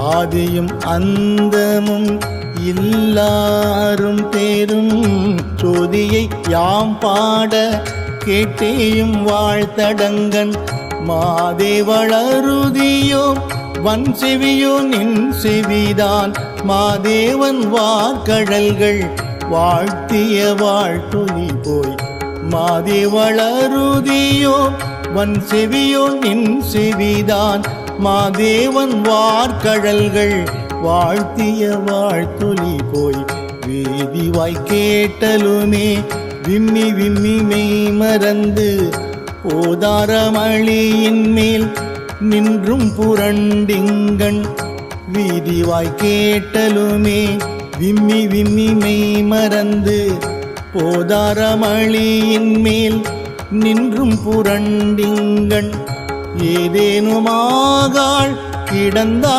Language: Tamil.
ஆதியும் அந்தமும் எல்லாரும் பேரும் சோதியை யாம் பாட கேட்டேயும் வாழ்த்தடங்கன் மாதேவளருதியோ வன் செவியோ நின் செவிதான் மாதேவன் வார்கழல்கள் வாழ்த்திய வாழ்த்துளி போய் மாதேவளருதியோ வன் செவியோ நின் செவிதான் மாதேவன் வார்கழல்கள் வாழ்த்திய வாழ்த்துளி போய் வேதிவாய் கேட்டலுமே விம்மி விம்மி மெய் மறந்து போதாரமளியின் மேல் நின்றும் புரண்டிங்கண் வீதிவாய் கேட்டலுமே விம்மி விம்மி மெய் மறந்து போதாரமளியின் மேல் நின்றும் புரண்டிங்கண் ஏதேனுமாகாள் கிடந்தாள்